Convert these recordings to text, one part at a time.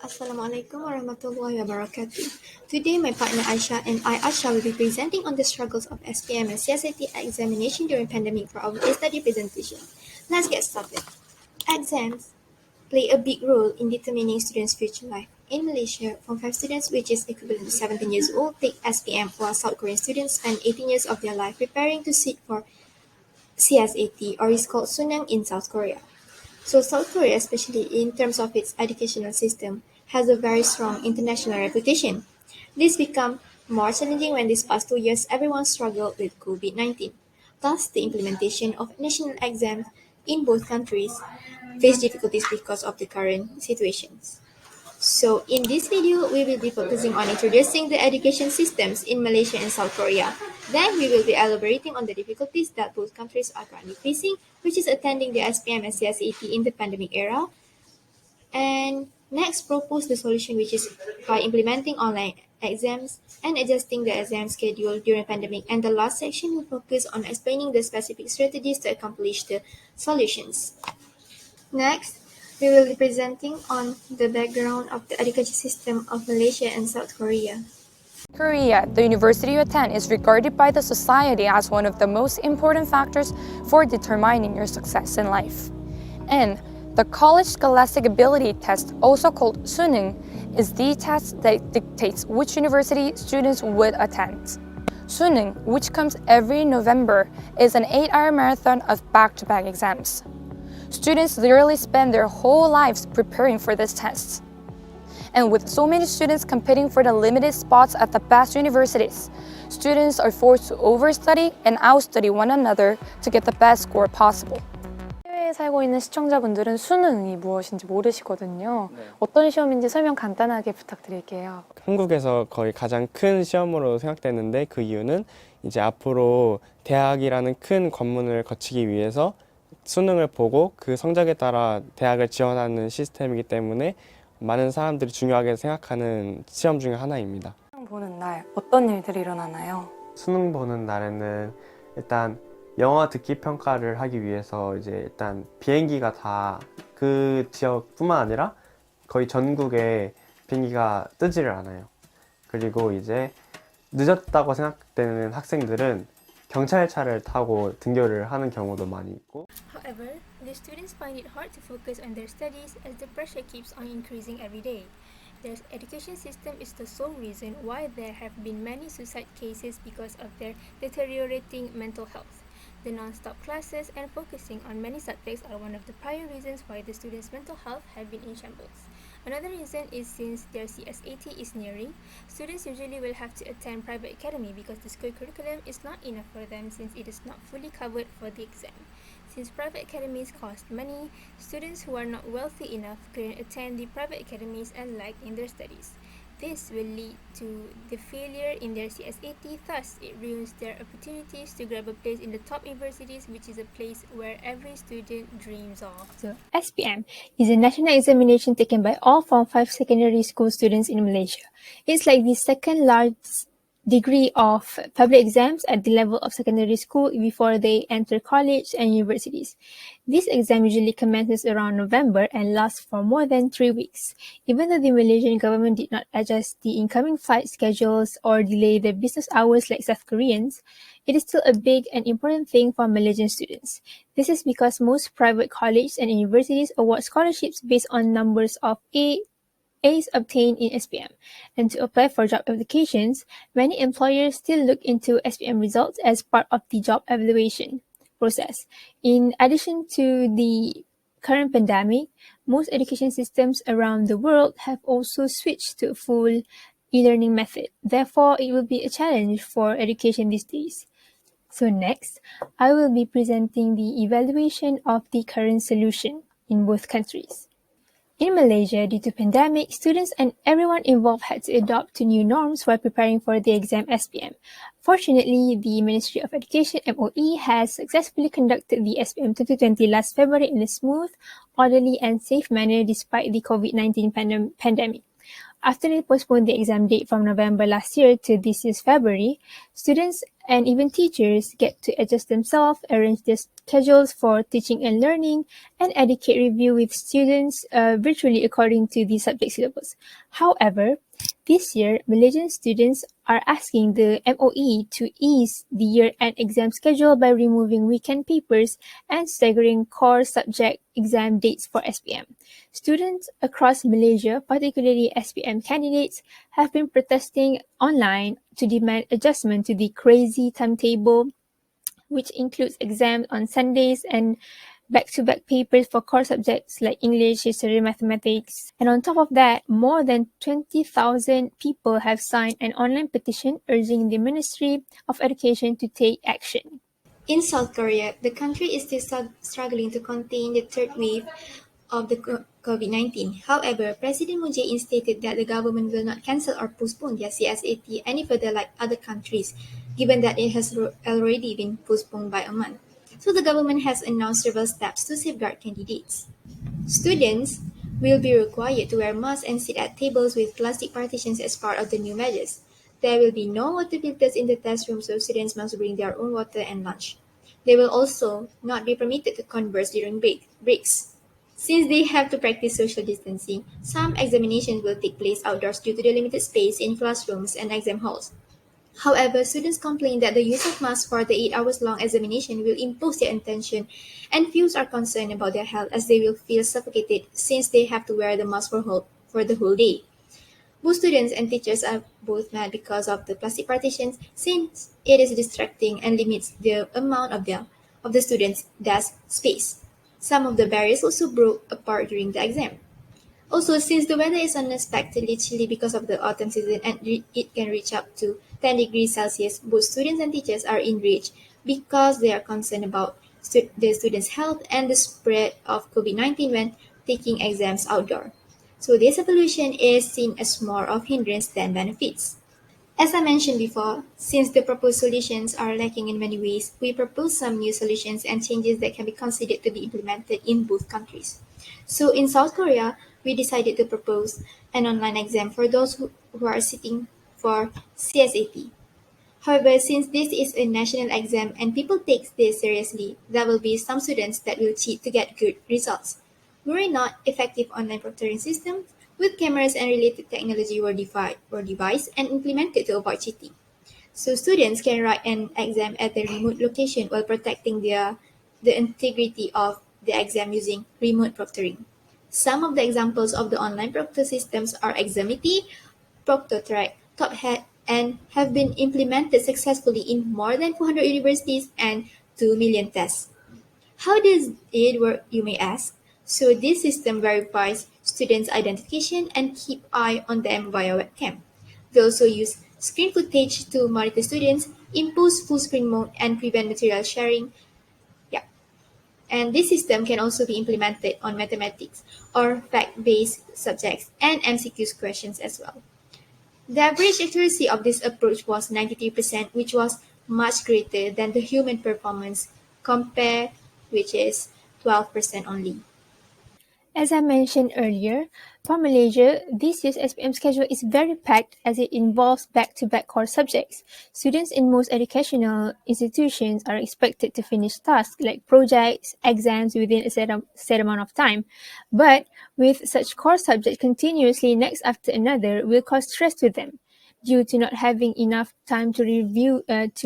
Assalamualaikum warahmatullahi wabarakatuh. Today, my partner Asha and I, Asha, will be presenting on the struggles of SPM and CSAT examination during pandemic for our case study presentation. Let's get started. Exams play a big role in determining students' future life. In Malaysia, Form 5 students, which is equivalent to 17 years old, take SPM, while South Korean students spend 18 years of their life preparing to sit for CSAT, or is called Sunang in South Korea. So South Korea, especially in terms of its educational system, has a very strong international reputation. This became more challenging when these past 2 years everyone struggled with COVID-19. Thus, the implementation of national exams in both countries faced difficulties because of the current situations. So in this video, we will be focusing on introducing the education systems in Malaysia and South Korea. Then we will be elaborating on the difficulties that both countries are currently facing, which is attending the SPM and CSAT in the pandemic era. And next, propose the solution, which is by implementing online exams and adjusting the exam schedule during pandemic. And the last section will focus on explaining the specific strategies to accomplish the solutions. Next, we will be presenting on the background of the education system of Malaysia and South Korea. Korea, the university you attend is regarded by the society as one of the most important factors for determining your success in life. And the College Scholastic Ability Test, also called Suneung, is the test that dictates which university students would attend. Suneung, which comes every November, is an 8-hour marathon of back-to-back exams. Students literally spend their whole lives preparing for this test. And with so many students competing for the limited spots at the best universities, students are forced to overstudy and outstudy one another to get the best score possible. 해외에 살고 있는 시청자분들은 수능이 무엇인지 모르시거든요. 어떤 시험인지 설명 간단하게 부탁드릴게요. 한국에서 거의 가장 큰 시험으로 생각되는데 그 이유는 이제 앞으로 대학이라는 큰 관문을 거치기 위해서 수능을 보고 그 성적에 따라 대학을 지원하는 시스템이기 때문에 많은 사람들이 중요하게 생각하는 시험 중에 하나입니다. 수능 보는 날 어떤 일들이 일어나나요? 수능 보는 날에는 일단 영어 듣기 평가를 하기 위해서 이제 일단 비행기가 다 그 지역뿐만 아니라 거의 전국에 비행기가 뜨지를 않아요. 그리고 이제 늦었다고 생각되는 학생들은 경찰차를 타고 등교를 하는 경우도 많이 있고. However, the students find it hard to focus on their studies as the pressure keeps on increasing every day. Their education system is the sole reason why there have been many suicide cases because of their deteriorating mental health. The non-stop classes and focusing on many subjects are one of the prior reasons why the students' mental health have been in shambles. Another reason is since their CSAT is nearing, students usually will have to attend private academy because the school curriculum is not enough for them since it is not fully covered for the exam. Since private academies cost money, students who are not wealthy enough couldn't attend the private academies and lag in their studies. This will lead to the failure in their CSAT, thus it ruins their opportunities to grab a place in the top universities, which is a place where every student dreams of. So, SPM is a national examination taken by all Form 5 secondary school students in Malaysia. It's like the second largest degree of public exams at the level of secondary school before they enter college and universities. This exam usually commences around November and lasts for more than 3 weeks. Even though the Malaysian government did not adjust the incoming flight schedules or delay the business hours like South Koreans, it is still a big and important thing for Malaysian students. This is because most private colleges and universities award scholarships based on numbers of A's obtained in SPM, and to apply for job applications, many employers still look into SPM results as part of the job evaluation process. In addition to the current pandemic, most education systems around the world have also switched to a full e-learning method. Therefore, it will be a challenge for education these days. So next, I will be presenting the evaluation of the current solution in both countries. In Malaysia, due to pandemic, students and everyone involved had to adopt to new norms while preparing for the exam SPM. Fortunately, the Ministry of Education MOE has successfully conducted the SPM 2020 last February in a smooth, orderly and safe manner despite the COVID-19 pandemic. After they postponed the exam date from November last year to this year's February, students and even teachers get to adjust themselves, arrange their schedules for teaching and learning, and educate review with students virtually according to the subject syllabus. However, this year, Malaysian students are asking the MOE to ease the year-end exam schedule by removing weekend papers and staggering core subject exam dates for SPM. Students across Malaysia, particularly SPM candidates, have been protesting online to demand adjustment to the crazy timetable, which includes exams on Sundays and back-to-back papers for core subjects like English, history, mathematics. And on top of that, more than 20,000 people have signed an online petition urging the Ministry of Education to take action. In South Korea, the country is still struggling to contain the third wave of the COVID-19. However, President Moon Jae-in stated that the government will not cancel or postpone their CSAT any further like other countries, given that it has already been postponed by a month. So the government has announced several steps to safeguard candidates. Students will be required to wear masks and sit at tables with plastic partitions as part of the new measures. There will be no water filters in the test room, so students must bring their own water and lunch. They will also not be permitted to converse during breaks. Since they have to practice social distancing, some examinations will take place outdoors due to the limited space in classrooms and exam halls. However, students complain that the use of masks for the 8 hours long examination will impose their attention, and few are concerned about their health as they will feel suffocated since they have to wear the mask for the whole day. Both students and teachers are both mad because of the plastic partitions since it is distracting and limits the amount of the students' desk space. Some of the barriers also broke apart during the exam. Also, since the weather is unexpectedly chilly because of the autumn season and it can reach up to 10 degrees Celsius, both students and teachers are enraged because they are concerned about the students' health and the spread of COVID-19 when taking exams outdoor. So this evolution is seen as more of hindrance than benefits. As I mentioned before, since the proposed solutions are lacking in many ways, we propose some new solutions and changes that can be considered to be implemented in both countries. So in South Korea, we decided to propose an online exam for those who are sitting for CSAT. However, since this is a national exam and people take this seriously, there will be some students that will cheat to get good results. Were it not effective online proctoring systems with cameras and related technology were devised and implemented to avoid cheating. So students can write an exam at a remote location while protecting the integrity of the exam using remote proctoring. Some of the examples of the online proctor systems are Examity, Proctotrack, Top Hat, and have been implemented successfully in more than 400 universities and 2 million tests. How does it work, you may ask? So this system verifies students' identification and keep eye on them via webcam. They also use screen footage to monitor students, impose full screen mode, and prevent material sharing. Yeah. And this system can also be implemented on mathematics or fact-based subjects and MCQs questions as well. The average accuracy of this approach was 93%, which was much greater than the human performance compare, which is 12% only. As I mentioned earlier, for Malaysia, this year's SPM schedule is very packed as it involves back-to-back core subjects. Students in most educational institutions are expected to finish tasks like projects, exams within a set amount of time. But with such core subjects continuously next after another will cause stress to them due to not having enough time to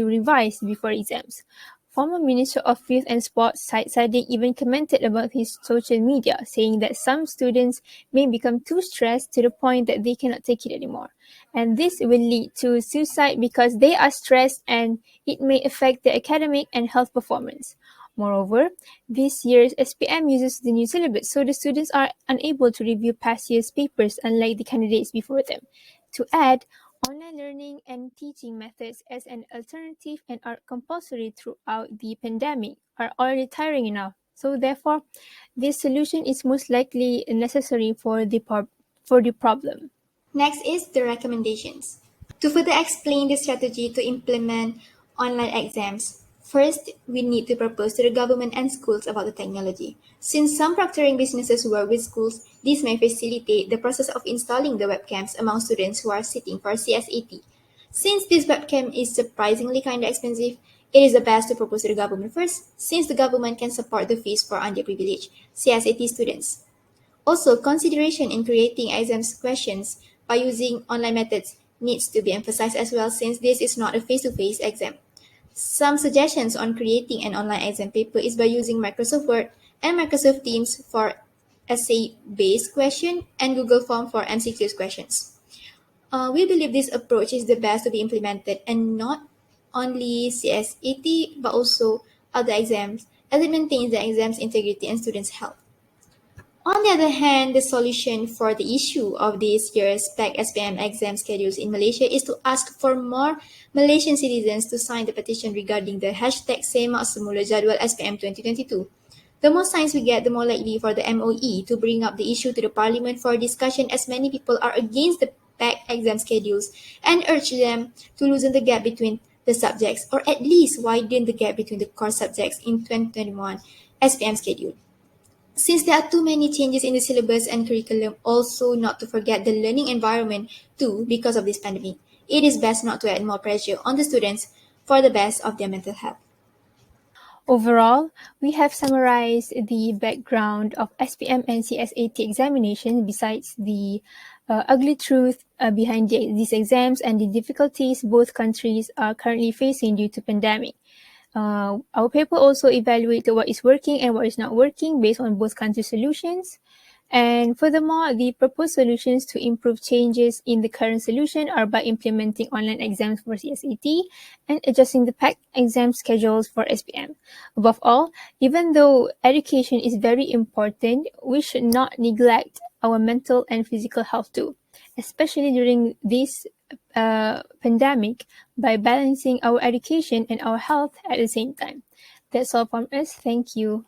revise before exams. Former Minister of Youth and Sports Syed Saddiq even commented about his social media, saying that some students may become too stressed to the point that they cannot take it anymore. And this will lead to suicide because they are stressed and it may affect their academic and health performance. Moreover, this year's SPM uses the new syllabus, so the students are unable to review past year's papers unlike the candidates before them. To add, online learning and teaching methods as an alternative and are compulsory throughout the pandemic are already tiring enough. So therefore, this solution is most likely necessary for the problem. Next is the recommendations. To further explain the strategy to implement online exams, First, we need to propose to the government and schools about the technology. Since some proctoring businesses work with schools, this may facilitate the process of installing the webcams among students who are sitting for CSAT. Since this webcam is surprisingly kinda expensive, it is the best to propose to the government first, since the government can support the fees for underprivileged CSAT students. Also, consideration in creating exam questions by using online methods needs to be emphasized as well, since this is not a face-to-face exam. Some suggestions on creating an online exam paper is by using Microsoft Word and Microsoft Teams for essay-based question and Google Form for MCQs questions. We believe this approach is the best to be implemented and not only CSAT but also other exams, as it maintains the exam's integrity and students' health. On the other hand, the solution for the issue of this year's PAC SPM exam schedules in Malaysia is to ask for more Malaysian citizens to sign the petition regarding the hashtag Semak Semula Jadual SPM 2022. The more signs we get, the more likely for the MOE to bring up the issue to the parliament for discussion, as many people are against the PAC exam schedules and urge them to loosen the gap between the subjects, or at least widen the gap between the core subjects in 2021 SPM schedule. Since there are too many changes in the syllabus and curriculum, also not to forget the learning environment too because of this pandemic, it is best not to add more pressure on the students for the best of their mental health. Overall, we have summarized the background of SPM and CSAT examination besides the ugly truth behind these exams and the difficulties both countries are currently facing due to pandemic. Our paper also evaluated what is working and what is not working based on both countries' solutions. And furthermore, the proposed solutions to improve changes in the current solution are by implementing online exams for CSAT and adjusting the PAC exam schedules for SPM. Above all, even though education is very important, we should not neglect our mental and physical health too, especially during this pandemic, by balancing our education and our health at the same time. That's all from us. Thank you.